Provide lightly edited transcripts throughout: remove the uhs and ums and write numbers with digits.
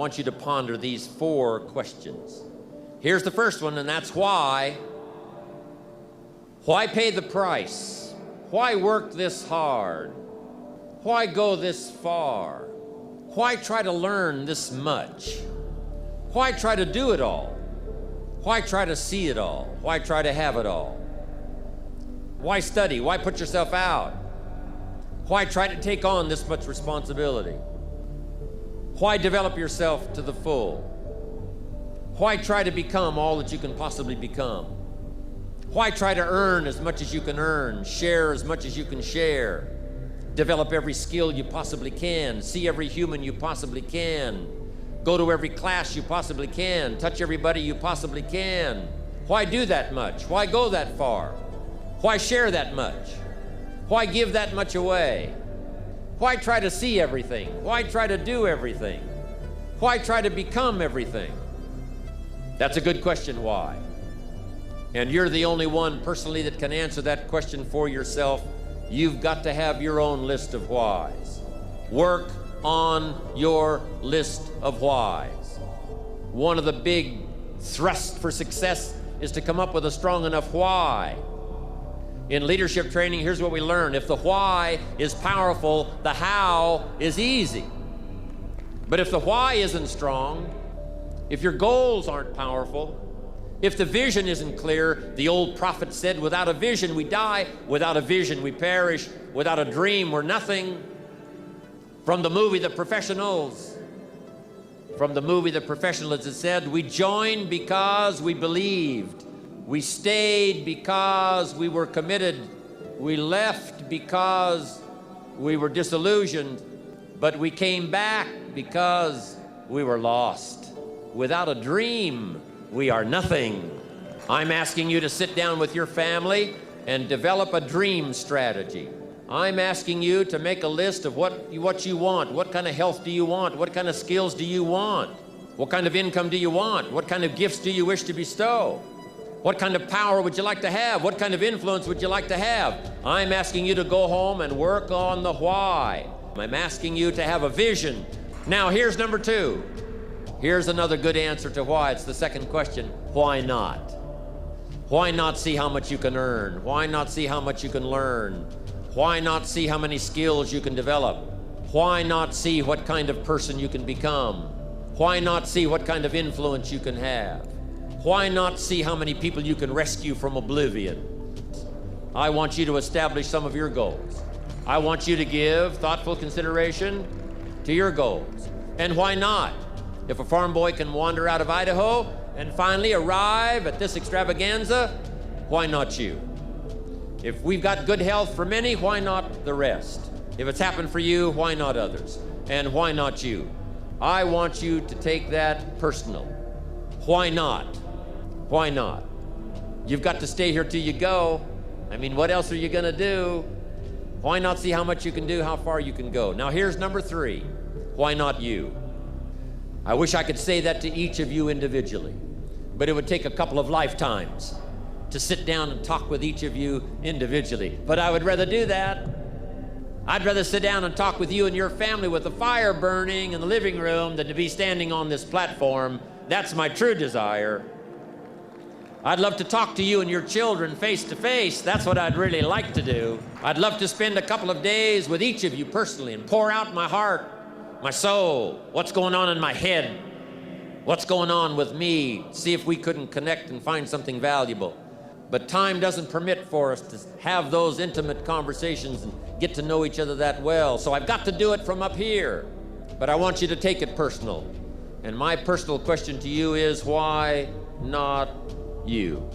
want you to ponder these 4 questions. Here's the first one, and that's why. Why pay the price? Why work this hard? Why go this far? Why try to learn this much? Why try to do it all? Why try to see it all? Why try to have it all? Why study? Why put yourself out? Why try to take on this much responsibility? Why develop yourself to the full? Why try to become all that you can possibly become? Why try to earn as much as you can earn, share as much as you can share, develop every skill you possibly can, see every human you possibly can, go to every class you possibly can, touch everybody you possibly can? Why do that much? Why go that far? Why share that much? Why give that much away? Why try to see everything? Why try to do everything? Why try to become everything? That's a good question, why? And you're the only one personally that can answer that question for yourself. You've got to have your own list of whys. Work on your list of whys. One of the big thrusts for success is to come up with a strong enough why. In leadership training, here's what we learn. If the why is powerful, the how is easy. But if the why isn't strong, if your goals aren't powerful, if the vision isn't clear, the old prophet said, without a vision we die, without a vision we perish, without a dream we're nothing. From the movie The Professionals, it said, we joined because we believed. We stayed because we were committed. We left because we were disillusioned. But we came back because we were lost. Without a dream, we are nothing. I'm asking you to sit down with your family and develop a dream strategy. I'm asking you to make a list of what you want. What kind of health do you want? What kind of skills do you want? What kind of income do you want? What kind of gifts do you wish to bestow? What kind of power would you like to have? What kind of influence would you like to have? I'm asking you to go home and work on the why. I'm asking you to have a vision. Now, here's number 2. Here's another good answer to why. It's the second question. Why not? Why not see how much you can earn? Why not see how much you can learn? Why not see how many skills you can develop? Why not see what kind of person you can become? Why not see what kind of influence you can have? Why not see how many people you can rescue from oblivion? I want you to establish some of your goals. I want you to give thoughtful consideration to your goals. And why not? If a farm boy can wander out of Idaho and finally arrive at this extravaganza, why not you? If we've got good health for many, why not the rest? If it's happened for you, why not others? And why not you? I want you to take that personal. Why not? Why not? You've got to stay here till you go. I mean, what else are you gonna do? Why not see how much you can do, how far you can go? Now here's number 3. Why not you? I wish I could say that to each of you individually, but it would take a couple of lifetimes to sit down and talk with each of you individually. But I would rather do that. I'd rather sit down and talk with you and your family with the fire burning in the living room than to be standing on this platform. That's my true desire. I'd love to talk to you and your children face to face. That's what I'd really like to do. I'd love to spend a couple of days with each of you personally and pour out my heart, my soul, what's going on in my head, what's going on with me, see if we couldn't connect and find something valuable. But time doesn't permit for us to have those intimate conversations and get to know each other that well. So I've got to do it from up here. But I want you to take it personal. And my personal question to you is, why not you?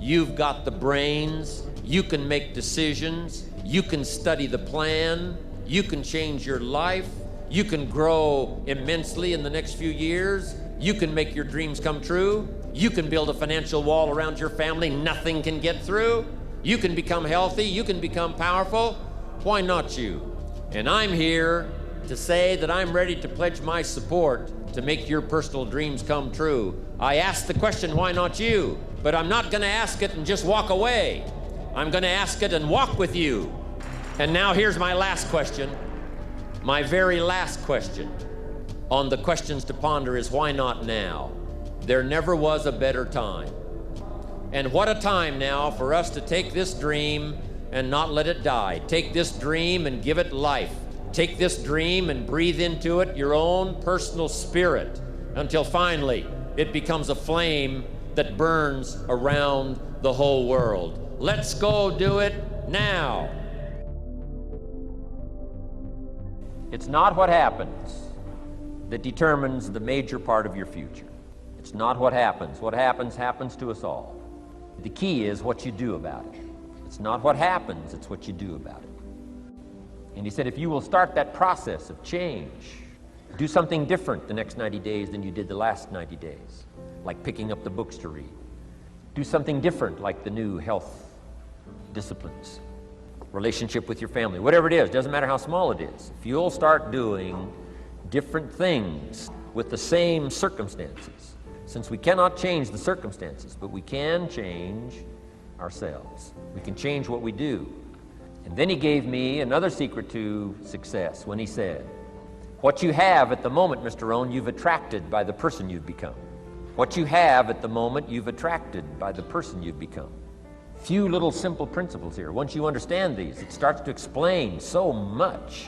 You've got the brains, you can make decisions, you can study the plan, you can change your life, you can grow immensely in the next few years, you can make your dreams come true, you can build a financial wall around your family nothing can get through, you can become healthy, you can become powerful. Why not you? And I'm here to say that I'm ready to pledge my support to make your personal dreams come true. I asked the question, why not you? But I'm not gonna ask it and just walk away. I'm gonna ask it and walk with you. And now here's my last question, my very last question. on the questions to ponder is why not now? There never was a better time. And what a time now for us to take this dream and not let it die. Take this dream and give it life. Take this dream and breathe into it your own personal spirit until finally it becomes a flame that burns around the whole world. Let's go do it now. It's not what happens that determines the major part of your future. It's not what happens. What happens happens to us all. The key is what you do about it. It's not what happens, it's what you do about it. And he said, if you will start that process of change, do something different the next 90 days than you did the last 90 days, like picking up the books to read. Do something different, like the new health disciplines, relationship with your family, whatever it is, doesn't matter how small it is. If you'll start doing different things with the same circumstances, since we cannot change the circumstances, but we can change ourselves. We can change what we do. And then he gave me another secret to success when he said, what you have at the moment, Mr. Rohn, you've attracted by the person you've become. What you have at the moment, you've attracted by the person you've become. Few little simple principles here. Once you understand these, it starts to explain so much.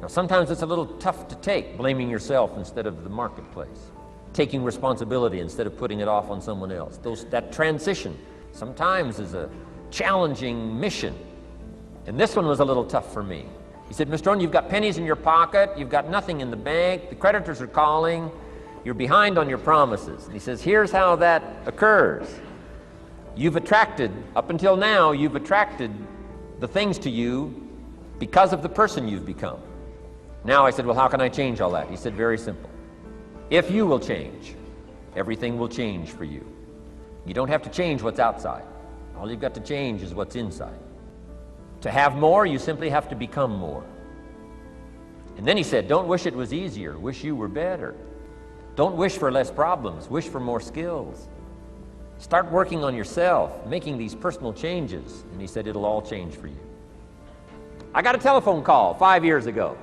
Now, sometimes it's a little tough to take, blaming yourself instead of the marketplace, taking responsibility instead of putting it off on someone else. That transition sometimes is a challenging mission. And this one was a little tough for me. He said, Mr. Rohn, you've got pennies in your pocket, you've got nothing in the bank, the creditors are calling, you're behind on your promises. And he says, here's how that occurs. You've attracted, up until now, you've attracted the things to you because of the person you've become. Now I said, well, how can I change all that? He said, very simple. If you will change, everything will change for you. You don't have to change what's outside. All you've got to change is what's inside. To have more, you simply have to become more. And then he said, don't wish it was easier, wish you were better. Don't wish for less problems, wish for more skills. Start working on yourself, making these personal changes. And he said, it'll all change for you. I got a telephone call 5 years ago.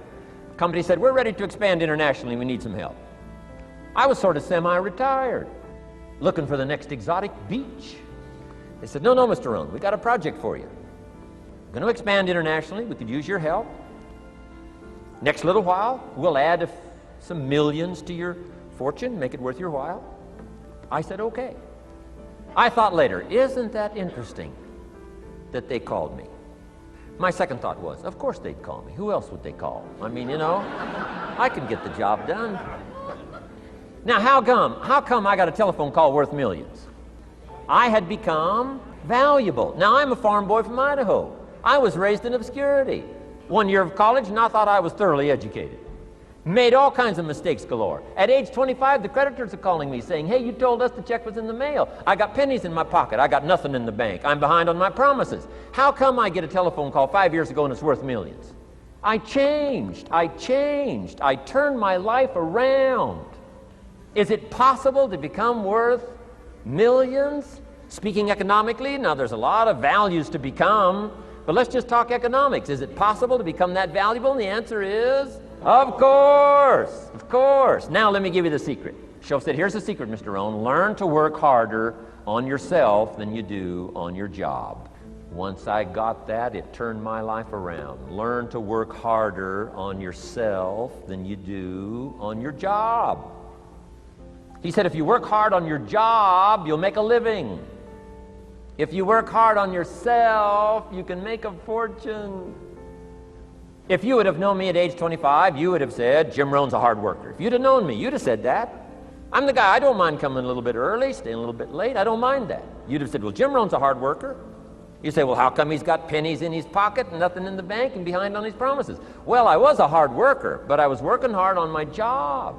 The company said, we're ready to expand internationally, we need some help. I was sort of semi-retired, looking for the next exotic beach. They said, no, Mr. Rohn, we got a project for you. We're going to expand internationally, we could use your help. Next little while, we'll add some millions to your fortune, make it worth your while. I said, okay. I thought later, isn't that interesting that they called me? My second thought was, of course they'd call me. Who else would they call? I mean, you know, I could get the job done. Now, how come I got a telephone call worth millions? I had become valuable. Now, I'm a farm boy from Idaho. I was raised in obscurity. 1 year of college, and I thought I was thoroughly educated. Made all kinds of mistakes galore. At age 25, the creditors are calling me saying, hey, you told us the check was in the mail. I got pennies in my pocket. I got nothing in the bank. I'm behind on my promises. How come I get a telephone call 5 years ago and it's worth millions? I changed. I turned my life around. Is it possible to become worth millions? Speaking economically, now there's a lot of values to become, but let's just talk economics. Is it possible to become that valuable? And the answer is, of course, of course. Now let me give you the secret. Shoaff said, here's the secret, Mr. Rohn. Learn to work harder on yourself than you do on your job. Once I got that, it turned my life around. Learn to work harder on yourself than you do on your job. He said, if you work hard on your job, you'll make a living. If you work hard on yourself, you can make a fortune. If you would have known me at age 25, you would have said, Jim Rohn's a hard worker. If you'd have known me, you'd have said that. I'm the guy, I don't mind coming a little bit early, staying a little bit late, I don't mind that. You'd have said, well, Jim Rohn's a hard worker. You say, well, how come he's got pennies in his pocket and nothing in the bank and behind on his promises? Well, I was a hard worker, but I was working hard on my job,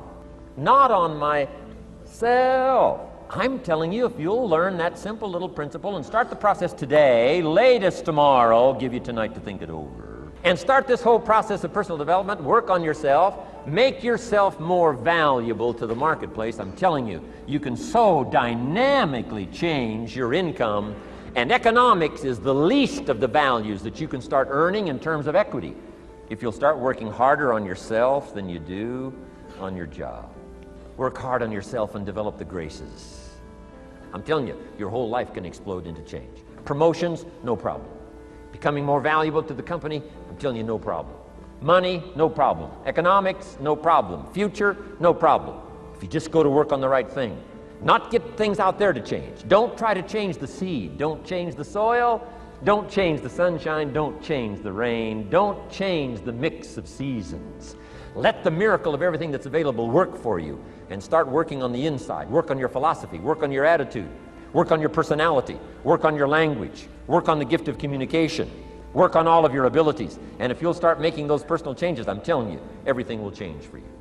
not on myself. I'm telling you, if you'll learn that simple little principle and start the process today, latest tomorrow, give you tonight to think it over, and start this whole process of personal development, work on yourself, make yourself more valuable to the marketplace, I'm telling you, you can so dynamically change your income, and economics is the least of the values that you can start earning in terms of equity. If you'll start working harder on yourself than you do on your job. Work hard on yourself and develop the graces. I'm telling you, your whole life can explode into change. Promotions, no problem. Becoming more valuable to the company, I'm telling you, no problem. Money, no problem. Economics, no problem. Future, no problem. If you just go to work on the right thing. Not get things out there to change. Don't try to change the seed. Don't change the soil. Don't change the sunshine. Don't change the rain. Don't change the mix of seasons. Let the miracle of everything that's available work for you, and start working on the inside. Work on your philosophy. Work on your attitude. Work on your personality. Work on your language. Work on the gift of communication. Work on all of your abilities. And if you'll start making those personal changes, I'm telling you, everything will change for you.